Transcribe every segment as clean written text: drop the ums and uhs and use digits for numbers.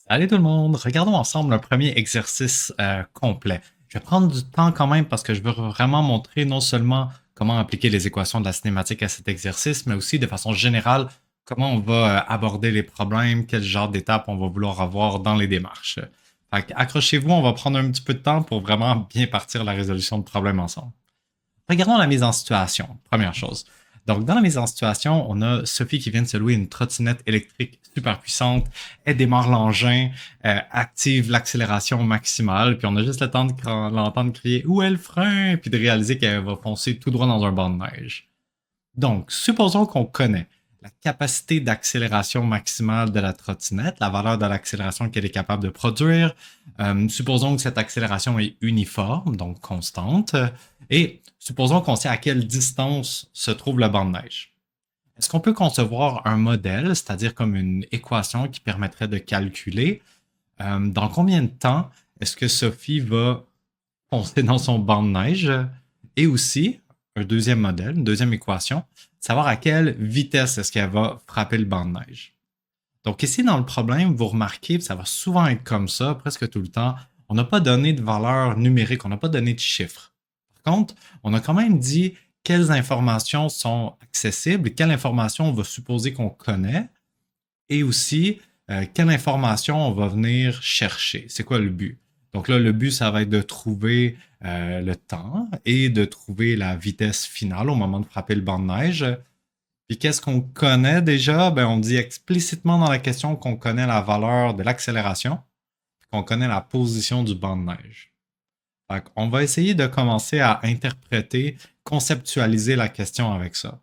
Allez tout le monde, regardons ensemble un premier exercice complet. Je vais prendre du temps quand même parce que je veux vraiment montrer non seulement comment appliquer les équations de la cinématique à cet exercice, mais aussi de façon générale comment on va aborder les problèmes, quel genre d'étapes on va vouloir avoir dans les démarches. Accrochez-vous, on va prendre un petit peu de temps pour vraiment bien partir la résolution de problèmes ensemble. Regardons la mise en situation, première chose. Donc, dans la mise en situation, on a Sophie qui vient de se louer une trottinette électrique super puissante. Elle démarre l'engin, active l'accélération maximale, puis on a juste le temps de l'entendre crier « Où est le frein? » puis de réaliser qu'elle va foncer tout droit dans un banc de neige. Donc, supposons qu'on connaît la capacité d'accélération maximale de la trottinette, la valeur de l'accélération qu'elle est capable de produire. Supposons que cette accélération est uniforme, donc constante. Et supposons qu'on sait à quelle distance se trouve le banc de neige. Est-ce qu'on peut concevoir un modèle, c'est-à-dire comme une équation qui permettrait de calculer dans combien de temps est-ce que Sophie va foncer dans son banc de neige et aussi un deuxième modèle, une deuxième équation, savoir à quelle vitesse est-ce qu'elle va frapper le banc de neige. Donc ici, dans le problème, vous remarquez, ça va souvent être comme ça, presque tout le temps, on n'a pas donné de valeur numérique, on n'a pas donné de chiffres. Par contre, on a quand même dit quelles informations sont accessibles, quelle information on va supposer qu'on connaît, et aussi quelle information on va venir chercher. C'est quoi le but? Donc là, le but, ça va être de trouver le temps et de trouver la vitesse finale au moment de frapper le banc de neige. Puis qu'est-ce qu'on connaît déjà? Ben, on dit explicitement dans la question qu'on connaît la valeur de l'accélération, qu'on connaît la position du banc de neige. On va essayer de commencer à interpréter, conceptualiser la question avec ça.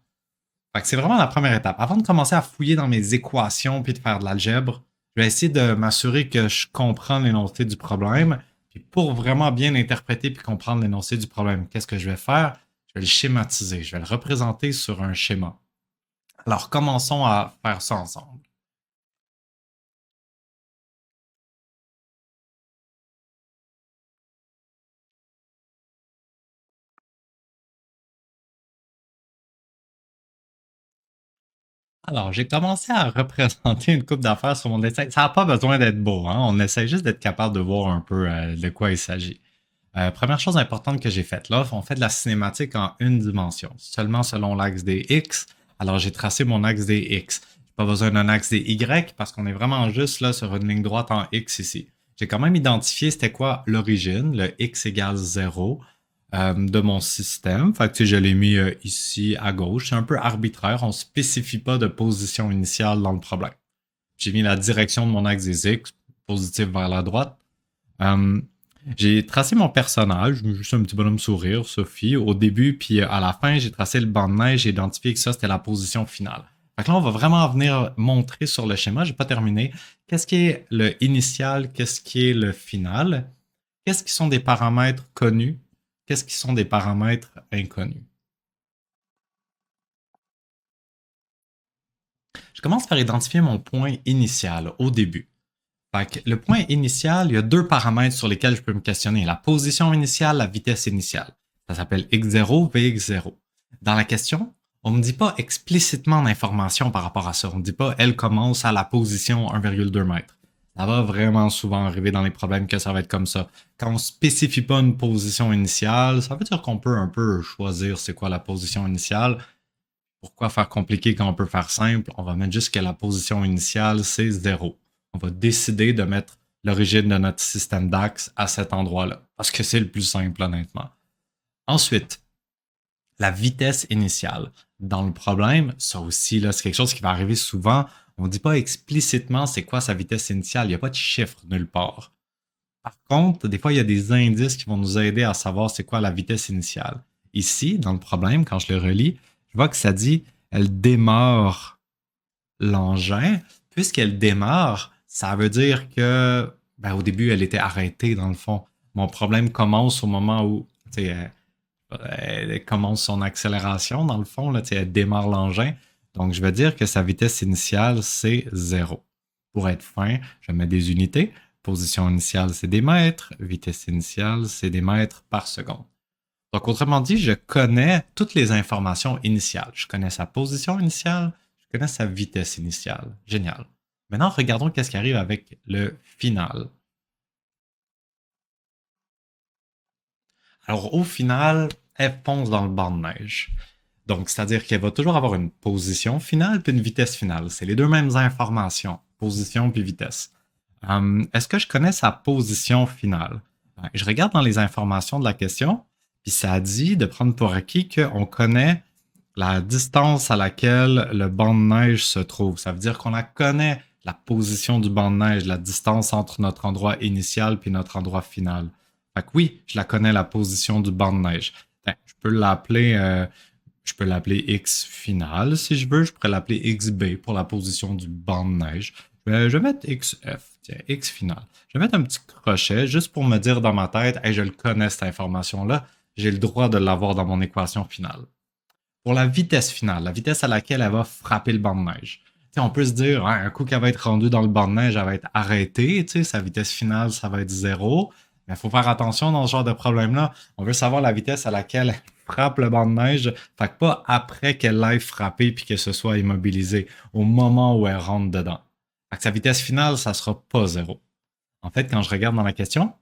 C'est vraiment la première étape. Avant de commencer à fouiller dans mes équations puis de faire de l'algèbre, je vais essayer de m'assurer que je comprends l'énoncé du problème. Puis pour vraiment bien interpréter puis comprendre l'énoncé du problème, qu'est-ce que je vais faire? Je vais le schématiser. Je vais le représenter sur un schéma. Alors, commençons à faire ça ensemble. Alors, j'ai commencé à représenter une coupe d'affaires sur mon dessin. Ça n'a pas besoin d'être beau, hein? On essaie juste d'être capable de voir un peu de quoi il s'agit. Première chose importante que j'ai faite, là, on fait de la cinématique en une dimension, seulement selon l'axe des X. Alors, j'ai tracé mon axe des X. J'ai pas besoin d'un axe des Y parce qu'on est vraiment juste là sur une ligne droite en X ici. J'ai quand même identifié c'était quoi l'origine, le X égale 0 de mon système. Fait que je l'ai mis ici à gauche. C'est un peu arbitraire. On ne spécifie pas de position initiale dans le problème. J'ai mis la direction de mon axe des X, positif vers la droite. Euh, j'ai tracé mon personnage, juste un petit bonhomme sourire, Sophie, au début, puis à la fin, j'ai tracé le banc de neige, j'ai identifié que ça, c'était la position finale. Fait que là, on va vraiment venir montrer sur le schéma, j'ai pas terminé, qu'est-ce qui est le initial, qu'est-ce qui est le final, qu'est-ce qui sont des paramètres connus, qu'est-ce qui sont des paramètres inconnus. Je commence par identifier mon point initial au début. Fait que le point initial, il y a deux paramètres sur lesquels je peux me questionner. La position initiale, la vitesse initiale. Ça s'appelle x0, vx0. Dans la question, on ne me dit pas explicitement d'informations par rapport à ça. On ne dit pas elle commence à la position 1,2 m. Ça va vraiment souvent arriver dans les problèmes que ça va être comme ça. Quand on ne spécifie pas une position initiale, ça veut dire qu'on peut un peu choisir c'est quoi la position initiale. Pourquoi faire compliqué quand on peut faire simple? On va mettre juste que la position initiale, c'est 0. On va décider de mettre l'origine de notre système d'axe à cet endroit-là, parce que c'est le plus simple, honnêtement. Ensuite, la vitesse initiale. Dans le problème, ça aussi, là, c'est quelque chose qui va arriver souvent. On ne dit pas explicitement c'est quoi sa vitesse initiale. Il n'y a pas de chiffre nulle part. Par contre, des fois, il y a des indices qui vont nous aider à savoir c'est quoi la vitesse initiale. Ici, dans le problème, quand je le relis, je vois que ça dit elle démarre l'engin. Puisqu'elle démarre, ça veut dire que ben, au début, elle était arrêtée dans le fond. Mon problème commence au moment où elle commence son accélération, dans le fond, là, elle démarre l'engin. Donc, je vais dire que sa vitesse initiale, c'est 0. Pour être fin, je mets des unités. Position initiale, c'est des mètres. Vitesse initiale, c'est des mètres par seconde. Donc, autrement dit, je connais toutes les informations initiales. Je connais sa position initiale, je connais sa vitesse initiale. Génial. Maintenant, regardons qu'est-ce qui arrive avec le final. Alors, au final, elle fonce dans le banc de neige. Donc, c'est-à-dire qu'elle va toujours avoir une position finale puis une vitesse finale. C'est les deux mêmes informations, position puis vitesse. Est-ce que je connais sa position finale? Je regarde dans les informations de la question, puis ça dit de prendre pour acquis qu'on connaît la distance à laquelle le banc de neige se trouve. Ça veut dire qu'on la connaît, la position du banc de neige, la distance entre notre endroit initial puis notre endroit final. Fait que oui, je la connais, la position du banc de neige. Je peux l'appeler X final si je veux. Je pourrais l'appeler XB pour la position du banc de neige. Je vais mettre XF, tiens, X final. Je vais mettre un petit crochet juste pour me dire dans ma tête, hey, je le connais cette information-là. J'ai le droit de l'avoir dans mon équation finale. Pour la vitesse finale, la vitesse à laquelle elle va frapper le banc de neige. T'sais, on peut se dire, hein, un coup qu'elle va être rendue dans le banc de neige, elle va être arrêtée. Sa vitesse finale, ça va être zéro. Mais il faut faire attention dans ce genre de problème-là. On veut savoir la vitesse à laquelle elle frappe le banc de neige. Fait que pas après qu'elle l'aille frapper puis que ce soit immobilisé, au moment où elle rentre dedans. Fait que sa vitesse finale, ça sera pas zéro. En fait, quand je regarde dans la question,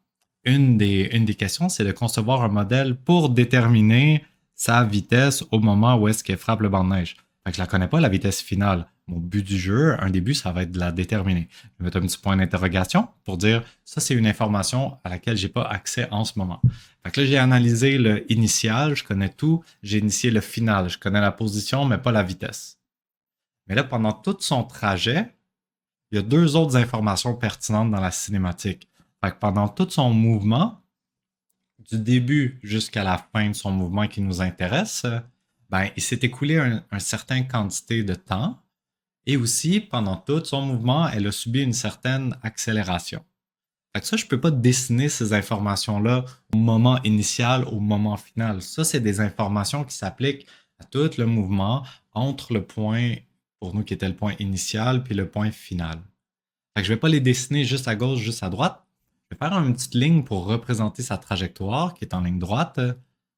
une des questions, c'est de concevoir un modèle pour déterminer sa vitesse au moment où est-ce qu'elle frappe le banc de neige. Fait que je la connais pas, la vitesse finale. Mon but du jeu, un début, ça va être de la déterminer. Je vais mettre un petit point d'interrogation pour dire ça, c'est une information à laquelle j'ai pas accès en ce moment. Fait que là, j'ai analysé le initial, je connais tout. J'ai initié le final, je connais la position, mais pas la vitesse. Mais là, pendant tout son trajet, il y a deux autres informations pertinentes dans la cinématique. Fait que pendant tout son mouvement, du début jusqu'à la fin de son mouvement qui nous intéresse, ben, il s'est écoulé un certain quantité de temps et aussi, pendant tout son mouvement, elle a subi une certaine accélération. Fait que ça, je ne peux pas dessiner ces informations-là au moment initial, au moment final. Ça, c'est des informations qui s'appliquent à tout le mouvement entre le point, pour nous qui était le point initial, puis le point final. Fait que je ne vais pas les dessiner juste à gauche, juste à droite. Je vais faire une petite ligne pour représenter sa trajectoire qui est en ligne droite.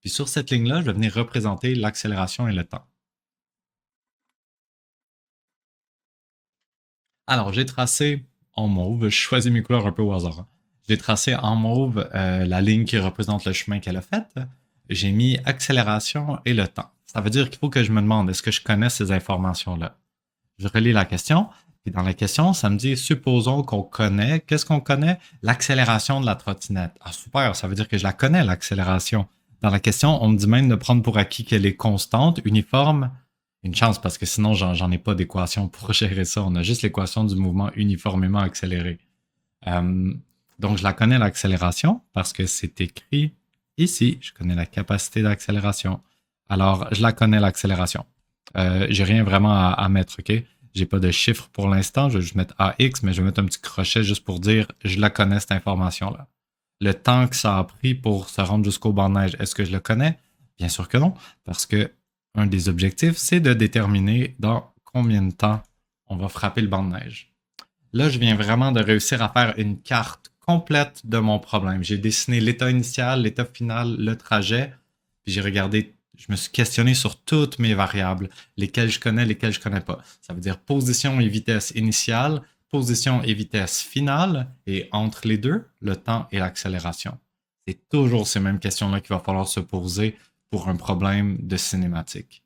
Puis sur cette ligne-là, je vais venir représenter l'accélération et le temps. Alors, j'ai tracé en mauve, je choisis mes couleurs un peu au hasard, hein. J'ai tracé en mauve la ligne qui représente le chemin qu'elle a fait. J'ai mis accélération et le temps. Ça veut dire qu'il faut que je me demande, est-ce que je connais ces informations-là? Je relis la question. Et dans la question, ça me dit, supposons qu'on connaît, qu'est-ce qu'on connaît? L'accélération de la trottinette. Ah, super, ça veut dire que je la connais, l'accélération. Dans la question, on me dit même de prendre pour acquis qu'elle est constante, uniforme. Une chance, parce que sinon, j'en ai pas d'équation pour gérer ça. On a juste l'équation du mouvement uniformément accéléré. Euh, donc, je la connais, l'accélération, parce que c'est écrit ici. Je connais la capacité d'accélération. Alors, je la connais, l'accélération. J'ai rien vraiment à mettre, OK? J'ai pas de chiffre pour l'instant. Je vais juste mettre AX, mais je vais mettre un petit crochet juste pour dire je la connais, cette information-là. Le temps que ça a pris pour se rendre jusqu'au banc de neige, est-ce que je le connais? Bien sûr que non, parce que un des objectifs, c'est de déterminer dans combien de temps on va frapper le banc de neige. Là, je viens vraiment de réussir à faire une carte complète de mon problème. J'ai dessiné l'état initial, l'état final, le trajet, puis j'ai regardé, je me suis questionné sur toutes mes variables, lesquelles je connais, lesquelles je connais pas. Ça veut dire position et vitesse initiale, position et vitesse finale, et entre les deux, le temps et l'accélération. C'est toujours ces mêmes questions-là qu'il va falloir se poser pour un problème de cinématique.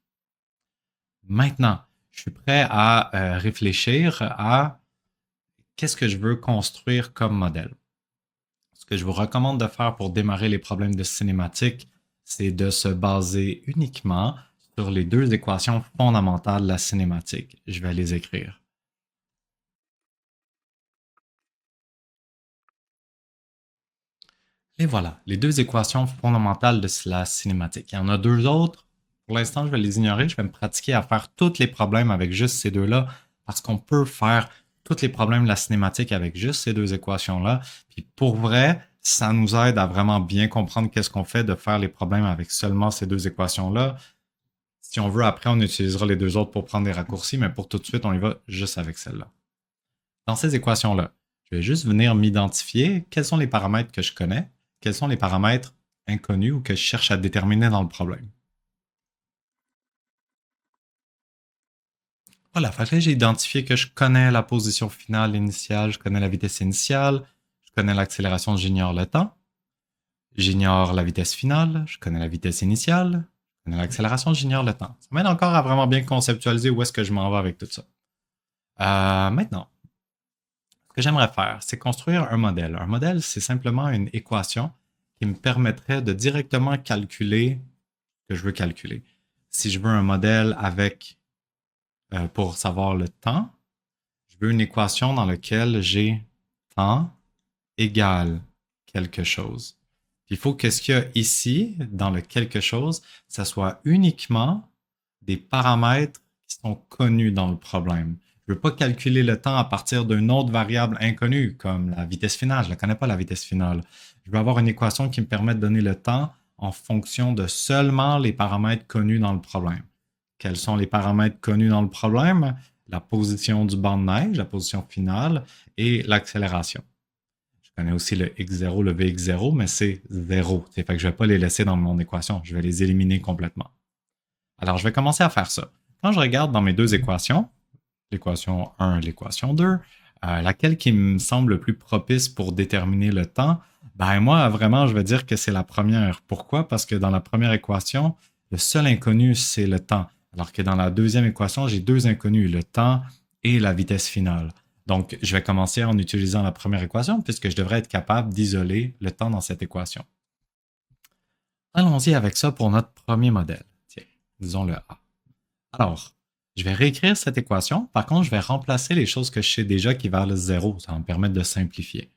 Maintenant, je suis prêt à réfléchir à qu'est-ce que je veux construire comme modèle. Ce que je vous recommande de faire pour démarrer les problèmes de cinématique, c'est de se baser uniquement sur les deux équations fondamentales de la cinématique. Je vais les écrire. Et voilà, les deux équations fondamentales de la cinématique. Il y en a deux autres. Pour l'instant, je vais les ignorer. Je vais me pratiquer à faire tous les problèmes avec juste ces deux-là parce qu'on peut faire tous les problèmes de la cinématique avec juste ces deux équations-là. Puis pour vrai, ça nous aide à vraiment bien comprendre qu'est-ce qu'on fait de faire les problèmes avec seulement ces deux équations-là. Si on veut, après, on utilisera les deux autres pour prendre des raccourcis, mais pour tout de suite, on y va juste avec celle-là. Dans ces équations-là, je vais juste venir m'identifier quels sont les paramètres que je connais, quels sont les paramètres inconnus ou que je cherche à déterminer dans le problème. Voilà, fait que là, j'ai identifié que je connais la position finale initiale, je connais la vitesse initiale, je connais l'accélération, j'ignore le temps. J'ignore la vitesse finale, je connais la vitesse initiale, je connais l'accélération, j'ignore le temps. Ça m'aide encore à vraiment bien conceptualiser où est-ce que je m'en vais avec tout ça. Maintenant, ce que j'aimerais faire, c'est construire un modèle. Un modèle, c'est simplement une équation qui me permettrait de directement calculer ce que je veux calculer. Si je veux un modèle avec, pour savoir le temps, je veux une équation dans laquelle j'ai temps égale quelque chose. Il faut que ce qu'il y a ici, dans le quelque chose, ça soit uniquement des paramètres qui sont connus dans le problème. Je ne veux pas calculer le temps à partir d'une autre variable inconnue, comme la vitesse finale. Je ne connais pas, la vitesse finale. Je veux avoir une équation qui me permet de donner le temps en fonction de seulement les paramètres connus dans le problème. Quels sont les paramètres connus dans le problème? La position du banc de neige, la position finale et l'accélération. Je connais aussi le x0, le vx0, mais c'est 0. Fait que je ne vais pas les laisser dans mon équation. Je vais les éliminer complètement. Alors, je vais commencer à faire ça. Quand je regarde dans mes deux équations, l'équation 1 et l'équation 2, laquelle qui me semble le plus propice pour déterminer le temps, ben moi, vraiment, je vais dire que c'est la première. Pourquoi? Parce que dans la première équation, le seul inconnu, c'est le temps. Alors que dans la deuxième équation, j'ai deux inconnus, le temps et la vitesse finale. Donc, je vais commencer en utilisant la première équation puisque je devrais être capable d'isoler le temps dans cette équation. Allons-y avec ça pour notre premier modèle. Tiens, disons le A. Alors, je vais réécrire cette équation. Par contre, je vais remplacer les choses que je sais déjà qui valent 0. Ça va me permettre de simplifier.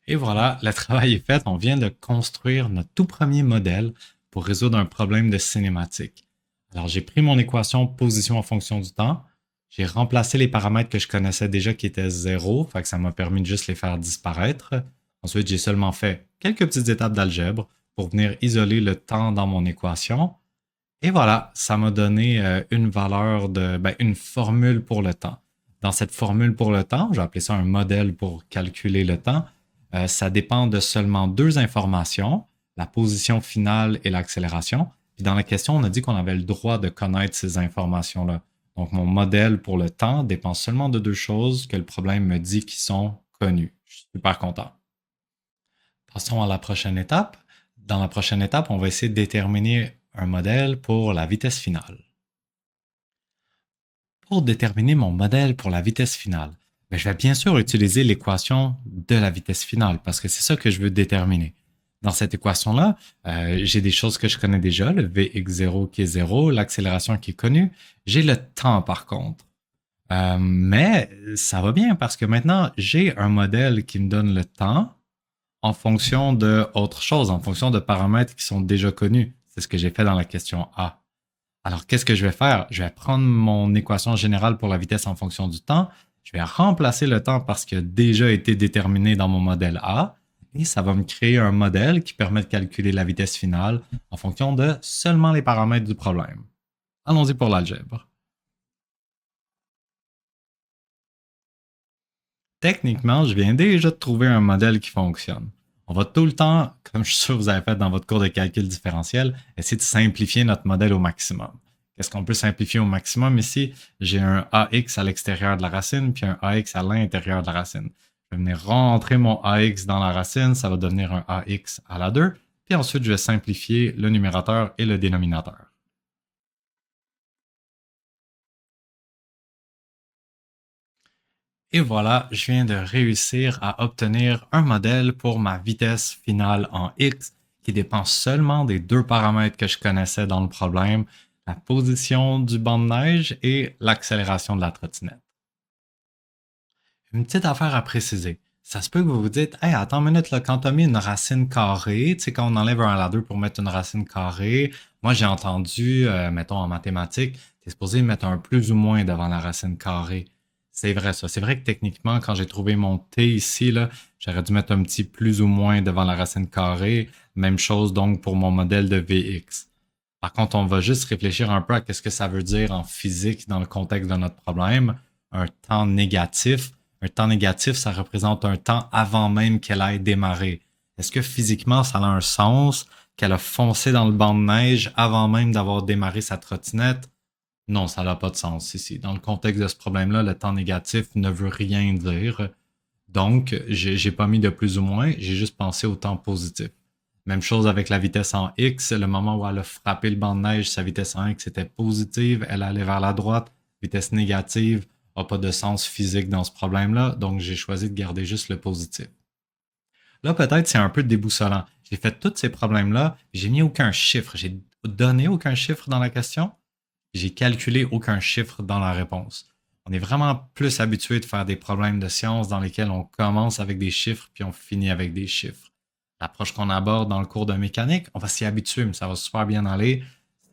Et voilà, le travail est fait. On vient de construire notre tout premier modèle pour résoudre un problème de cinématique. Alors, j'ai pris mon équation position en fonction du temps. J'ai remplacé les paramètres que je connaissais déjà qui étaient 0, fait que ça m'a permis de juste les faire disparaître. Ensuite, j'ai seulement fait quelques petites étapes d'algèbre pour venir isoler le temps dans mon équation. Et voilà, ça m'a donné une valeur une formule pour le temps. Dans cette formule pour le temps, je vais appeler ça un modèle pour calculer le temps. Ça dépend de seulement deux informations, la position finale et l'accélération. Puis dans la question, on a dit qu'on avait le droit de connaître ces informations-là. Donc, mon modèle pour le temps dépend seulement de deux choses que le problème me dit qui sont connues. Je suis super content. Passons à la prochaine étape. Dans la prochaine étape, on va essayer de déterminer un modèle pour la vitesse finale. Pour déterminer mon modèle pour la vitesse finale, je vais bien sûr utiliser l'équation de la vitesse finale parce que c'est ça que je veux déterminer. Dans cette équation-là, j'ai des choses que je connais déjà, le Vx0 qui est 0, l'accélération qui est connue. J'ai le temps par contre. Mais ça va bien parce que maintenant, j'ai un modèle qui me donne le temps en fonction de autre chose, en fonction de paramètres qui sont déjà connus. C'est ce que j'ai fait dans la question A. Alors, qu'est-ce que je vais faire? Je vais prendre mon équation générale pour la vitesse en fonction du temps. Je vais remplacer le temps par ce qui a déjà été déterminé dans mon modèle A. Et ça va me créer un modèle qui permet de calculer la vitesse finale en fonction de seulement les paramètres du problème. Allons-y pour l'algèbre. Techniquement, je viens déjà de trouver un modèle qui fonctionne. On va tout le temps, comme je suis sûr que vous avez fait dans votre cours de calcul différentiel, essayer de simplifier notre modèle au maximum. Qu'est-ce qu'on peut simplifier au maximum ici? J'ai un AX à l'extérieur de la racine, puis un AX à l'intérieur de la racine. Je vais venir rentrer mon AX dans la racine, ça va devenir un AX à la 2, puis ensuite je vais simplifier le numérateur et le dénominateur. Et voilà, je viens de réussir à obtenir un modèle pour ma vitesse finale en X qui dépend seulement des deux paramètres que je connaissais dans le problème, la position du banc de neige et l'accélération de la trottinette. Une petite affaire à préciser. Ça se peut que vous vous dites, hey, attends une minute, là, quand tu as mis une racine carrée, tu sais, quand on enlève un à la 2 pour mettre une racine carrée, moi j'ai entendu, mettons en mathématiques, tu es supposé mettre un plus ou moins devant la racine carrée. C'est vrai ça. C'est vrai que techniquement, quand j'ai trouvé mon t ici, là, j'aurais dû mettre un petit plus ou moins devant la racine carrée. Même chose donc pour mon modèle de Vx. Par contre, on va juste réfléchir un peu à ce que ça veut dire en physique dans le contexte de notre problème. Un temps négatif. Un temps négatif, ça représente un temps avant même qu'elle ait démarré. Est-ce que physiquement, ça a un sens qu'elle a foncé dans le banc de neige avant même d'avoir démarré sa trottinette? Non, ça n'a pas de sens ici. Dans le contexte de ce problème-là, le temps négatif ne veut rien dire. Donc, j'ai pas mis de plus ou moins, j'ai juste pensé au temps positif. Même chose avec la vitesse en X. Le moment où elle a frappé le banc de neige, sa vitesse en X était positive, elle allait vers la droite. Vitesse négative n'a pas de sens physique dans ce problème-là, donc j'ai choisi de garder juste le positif. Là, peut-être c'est un peu déboussolant. J'ai fait tous ces problèmes-là, j'ai mis aucun chiffre. J'ai donné aucun chiffre dans la question, j'ai calculé aucun chiffre dans la réponse. On est vraiment plus habitué de faire des problèmes de sciences dans lesquels on commence avec des chiffres puis on finit avec des chiffres. L'approche qu'on aborde dans le cours de mécanique, on va s'y habituer, mais ça va super bien aller,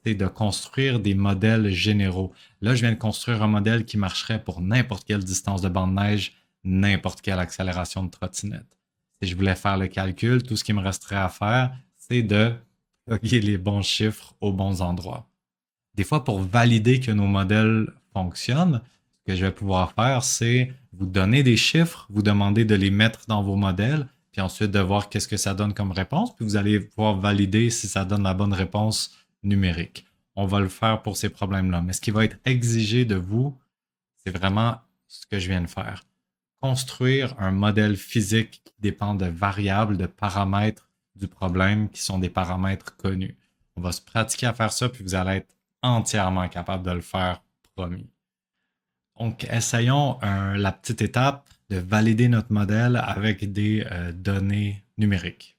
c'est de construire des modèles généraux. Là, je viens de construire un modèle qui marcherait pour n'importe quelle distance de bande de neige, n'importe quelle accélération de trottinette. Si je voulais faire le calcul, tout ce qui me resterait à faire, c'est de plugger les bons chiffres aux bons endroits. Des fois, pour valider que nos modèles fonctionnent, ce que je vais pouvoir faire, c'est vous donner des chiffres, vous demander de les mettre dans vos modèles, puis ensuite de voir qu'est-ce que ça donne comme réponse, puis vous allez pouvoir valider si ça donne la bonne réponse numérique. On va le faire pour ces problèmes-là. Mais ce qui va être exigé de vous, c'est vraiment ce que je viens de faire. Construire un modèle physique qui dépend de variables, de paramètres du problème qui sont des paramètres connus. On va se pratiquer à faire ça, puis vous allez être entièrement capable de le faire, promis. Donc, essayons la petite étape de valider notre modèle avec des données numériques.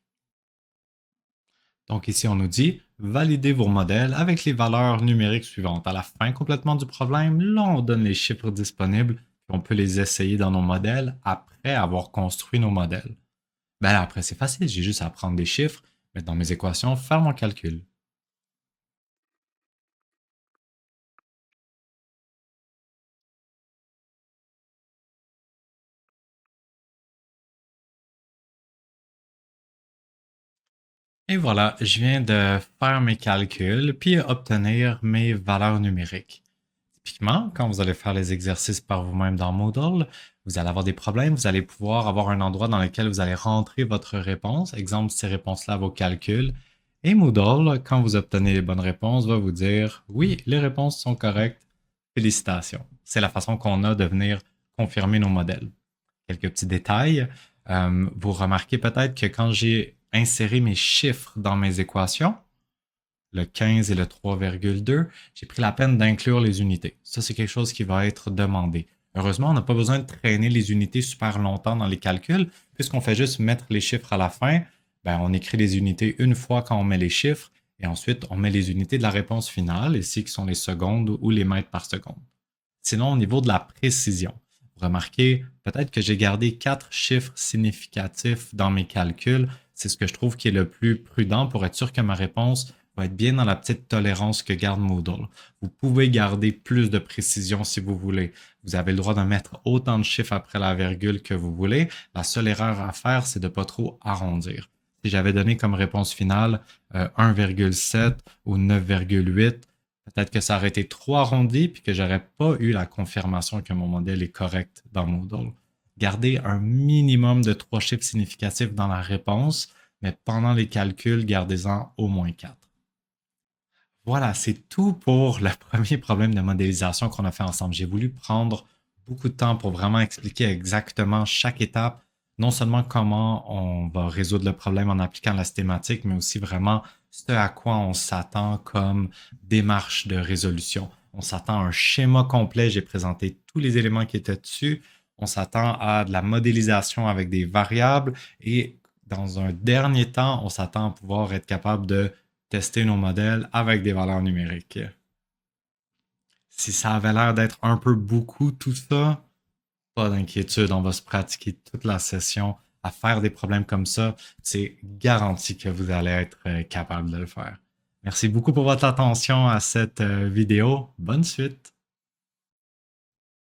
Donc ici, on nous dit validez vos modèles avec les valeurs numériques suivantes. À la fin complètement du problème, là, on donne les chiffres disponibles et on peut les essayer dans nos modèles après avoir construit nos modèles. Ben là, après, c'est facile, j'ai juste à prendre des chiffres, mettre dans mes équations, faire mon calcul. Et voilà, je viens de faire mes calculs puis obtenir mes valeurs numériques. Typiquement, quand vous allez faire les exercices par vous-même dans Moodle, vous allez avoir des problèmes, vous allez pouvoir avoir un endroit dans lequel vous allez rentrer votre réponse, exemple ces réponses-là, vos calculs. Et Moodle, quand vous obtenez les bonnes réponses, va vous dire oui, les réponses sont correctes, félicitations. C'est la façon qu'on a de venir confirmer nos modèles. Quelques petits détails. Vous remarquez peut-être que quand j'ai inséré mes chiffres dans mes équations, le 15 et le 3,2, j'ai pris la peine d'inclure les unités. Ça, c'est quelque chose qui va être demandé. Heureusement, on n'a pas besoin de traîner les unités super longtemps dans les calculs, puisqu'on fait juste mettre les chiffres à la fin. Ben, on écrit les unités une fois quand on met les chiffres, et ensuite on met les unités de la réponse finale, ici qui sont les secondes ou les mètres par seconde. Sinon, au niveau de la précision, vous remarquez peut-être que j'ai gardé 4 chiffres significatifs dans mes calculs. C'est ce que je trouve qui est le plus prudent pour être sûr que ma réponse va être bien dans la petite tolérance que garde Moodle. Vous pouvez garder plus de précision si vous voulez. Vous avez le droit de mettre autant de chiffres après la virgule que vous voulez. La seule erreur à faire, c'est de ne pas trop arrondir. Si j'avais donné comme réponse finale 1,7 ou 9,8, peut-être que ça aurait été trop arrondi puis que j'aurais pas eu la confirmation que mon modèle est correct dans Moodle. Gardez un minimum de 3 chiffres significatifs dans la réponse, mais pendant les calculs, gardez-en au moins 4. Voilà, c'est tout pour le premier problème de modélisation qu'on a fait ensemble. J'ai voulu prendre beaucoup de temps pour vraiment expliquer exactement chaque étape, non seulement comment on va résoudre le problème en appliquant la systématique, mais aussi vraiment ce à quoi on s'attend comme démarche de résolution. On s'attend à un schéma complet, j'ai présenté tous les éléments qui étaient dessus. On s'attend à de la modélisation avec des variables et dans un dernier temps, on s'attend à pouvoir être capable de tester nos modèles avec des valeurs numériques. Si ça avait l'air d'être un peu beaucoup tout ça, pas d'inquiétude, on va se pratiquer toute la session à faire des problèmes comme ça. C'est garanti que vous allez être capable de le faire. Merci beaucoup pour votre attention à cette vidéo. Bonne suite!